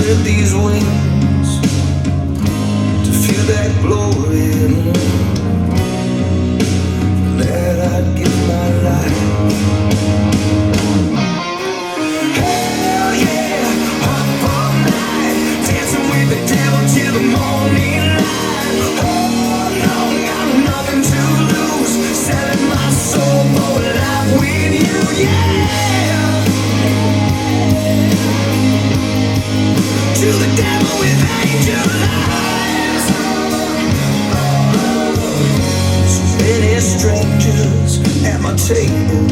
spread these wings to feel that glory. That I'd give my life. Hell yeah, up all night, dancing with the devil till the morning light. Oh no, got nothing to lose, selling my soul for life with you, yeah. To the devil with angel eyes. So many strangers at my table.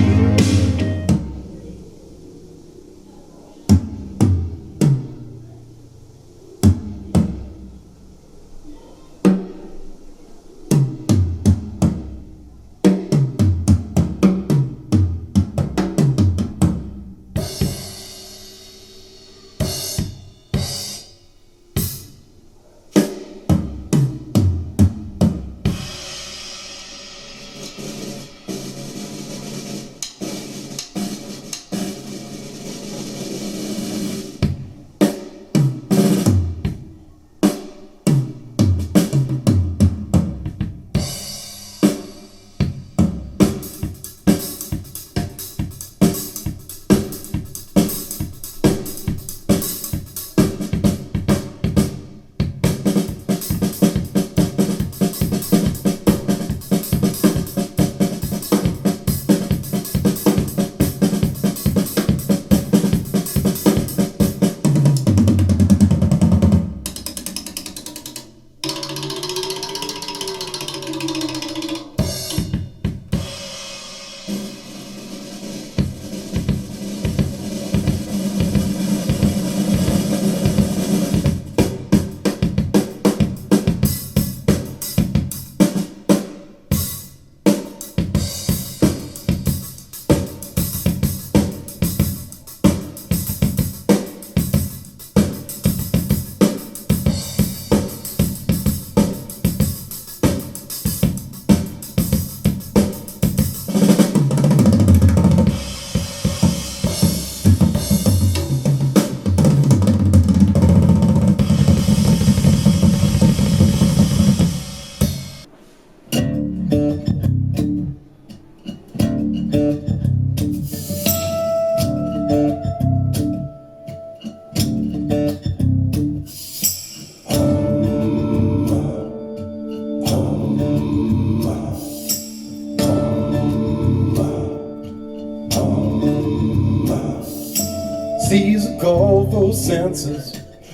Caesar called for census.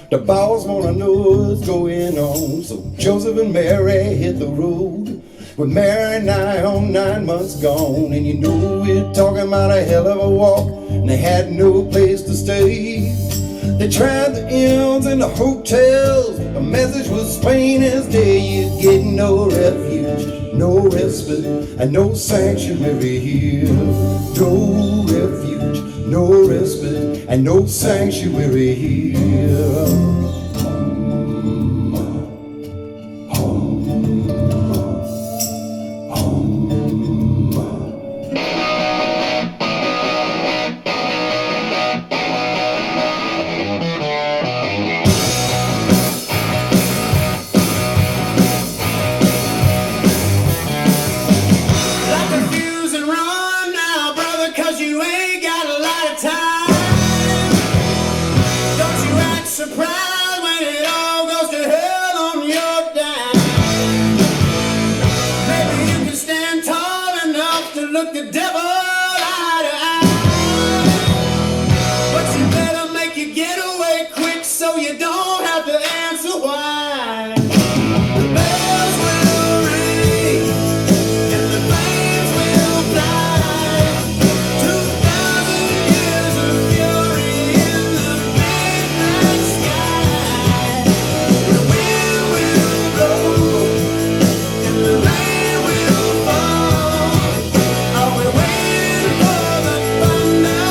The boss wanna know what's going on. So Joseph and Mary hit the road, with Mary nigh on 9 months gone. And you know we're talking about a hell of a walk, and they had no place to stay. They tried the inns and the hotels. The message was plain as day. You'd get no refuge, no respite, and no sanctuary here. No refuge, no respite, and no sanctuary here. Surprise when it all goes to hell on your dime. Maybe you can stand tall enough to look the devil eye to eye, but you better make your getaway quick so you don't have to answer why. The bells will ring and the flames will fly. 2,000 years of fury in the midnight sky. The wind will blow and the rain will fall. Are we waiting for the thunder?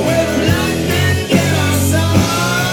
Will lightning get us all?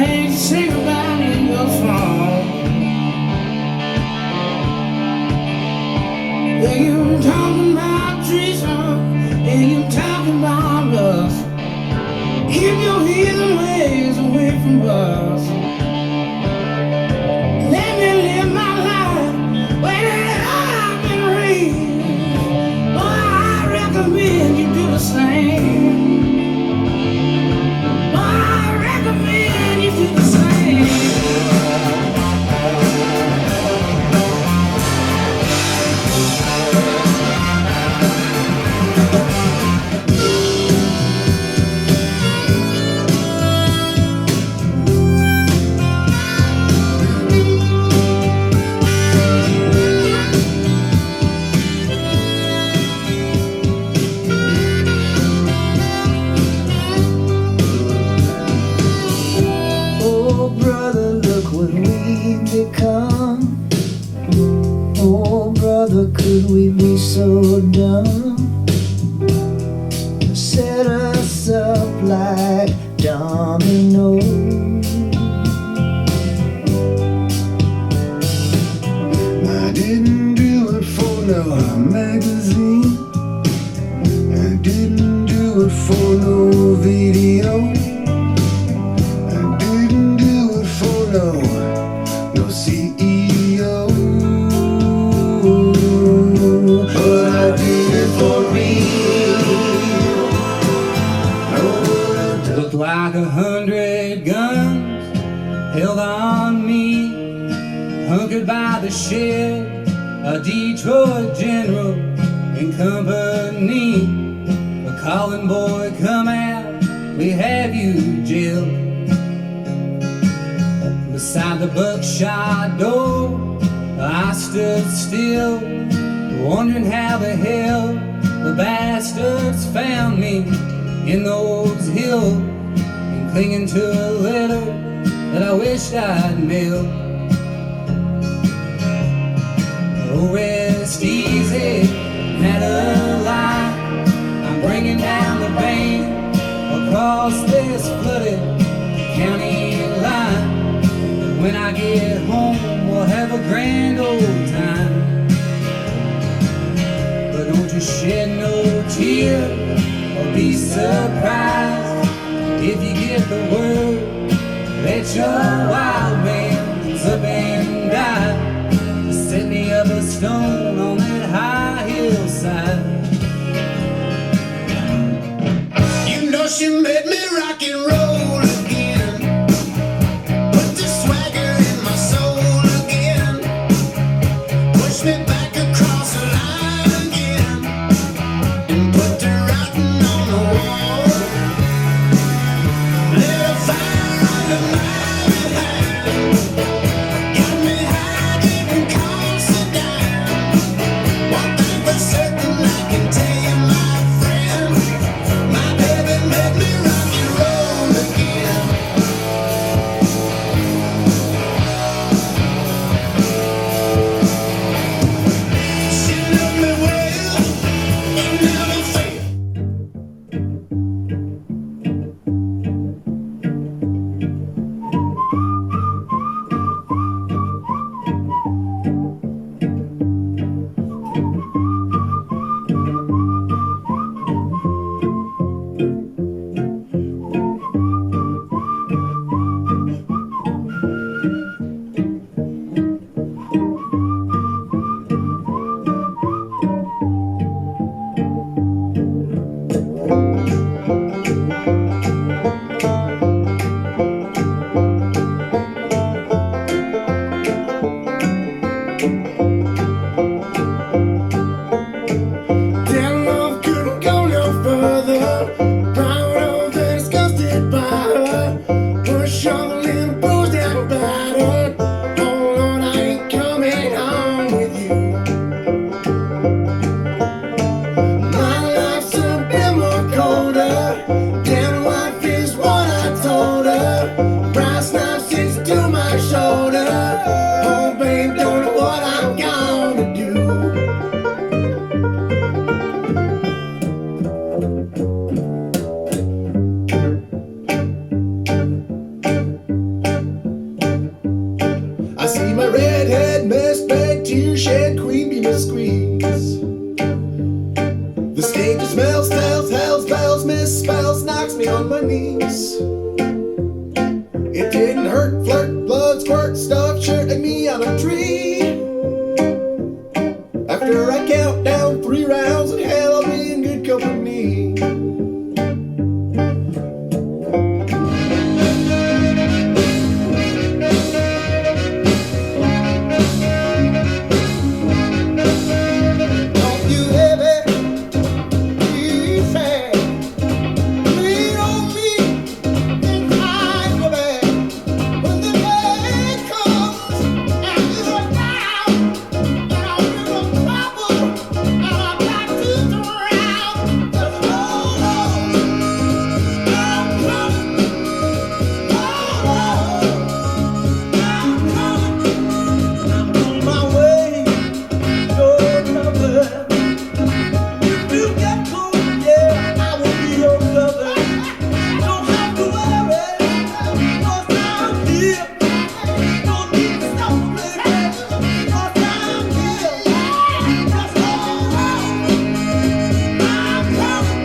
things to sing about in your song. Yeah, you talking about treason, and you talking about us. Keep your heathen ways away from us. Let me live my life where I've been raised. Boy, I recommend you do the same. Boy, I recommend you do the same. Oh brother, look what we've become. Oh brother, could we be so dumb? Set us up like dominoes. I didn't do it for no magazine. I didn't do it for no video. I didn't do it for no CEO. But I did it for real. Oh, Looked like 100 guns held on me, hunkered by the shed, a Detroit general and company. A calling boy, come out, we have you jailed. Beside the buckshot door, I stood still, wondering how the hell the bastards found me in those hills, and clinging to a letter that I wished I'd mailed. Oh, rest easy, had a lie. I'm bringing down the pain across this flooded county line. And when I get home, we'll have a grand old time. But don't you shed no tear or be surprised if you get the word that your wild man's up and died. Set me up a stone on that high hillside. You know she made me rock and roll again. Put the swagger in my soul again. Push me back across the line again. And put the writing on the wall. Lit a fire under my behind. Got me high, getting close to dying. One thing for certain, I can tell you, my friend, my baby made me rock and roll again. She loved me well and never failed. Damn love couldn't go no further. Proud of and disgusted by her. Push shoveling, bruised and battered. Oh Lord, I ain't coming home with you. My life's a bit more colder. Damn wife is what I told her. Brass knife sits to my shoulder. Oh babe, don't know what I've got. niece. It didn't hurt, flirt, blood, squirt, stuff, shooting me on a tree. After I count down 3 rounds, and hell, I'll be in good company. Don't you ever be sad. Lean on me and hide your back. When the day comes and you're down, and I'm in trouble, and I've got to drown. Just hold on, I'm coming. Hold on, I'm coming. I'm on my way. You're covered. If you get cold, yeah, I will be your lover. Don't have to worry, 'cause I'm here. Don't need to stop, baby, 'cause I'm here. Just hold on, I'm coming.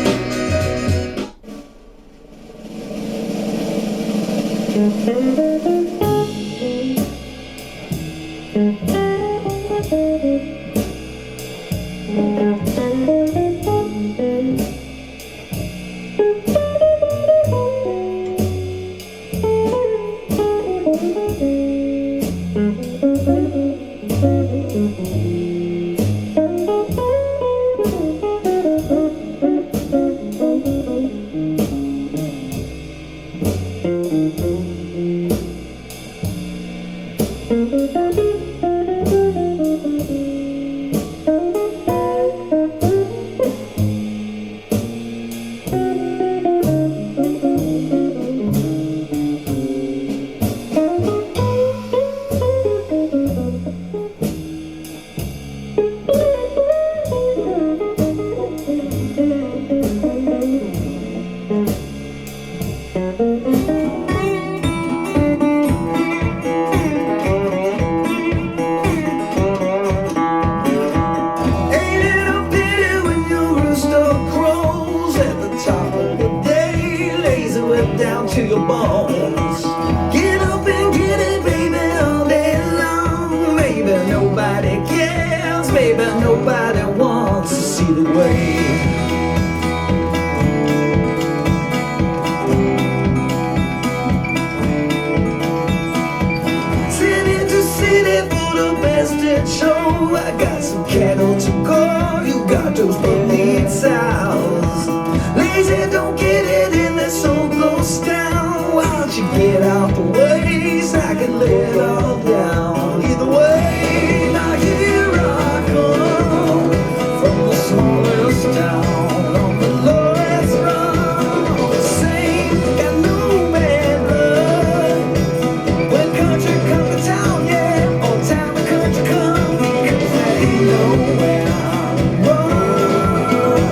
Ain't it a pity when your rooster crows at the top of the day, lays a whip down to your bones? Get up and get it, baby, all day long. Maybe nobody cares, maybe nobody wants to see the way. City to city for the best in show. I got some cattle to go. You got those bullied sows. Lazy, don't get it in, this soul goes down. Why don't you get out the way so I can lay it all down? Either way, now here I come from the smallest town on the lowest rung. Same, got no bad blood. When country come to town, yeah, all time the country come, 'cause they know where I'm run,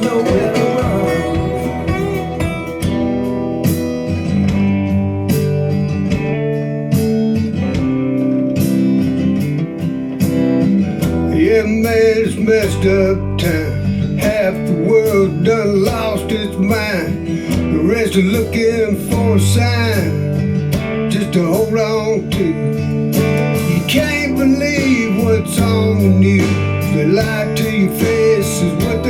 nowhere to run. Yeah, man, it's messed up time. Half the world done lost its mind. The rest are looking for a sign just to hold on to. You can't believe what's on the news. They lie to your face is what they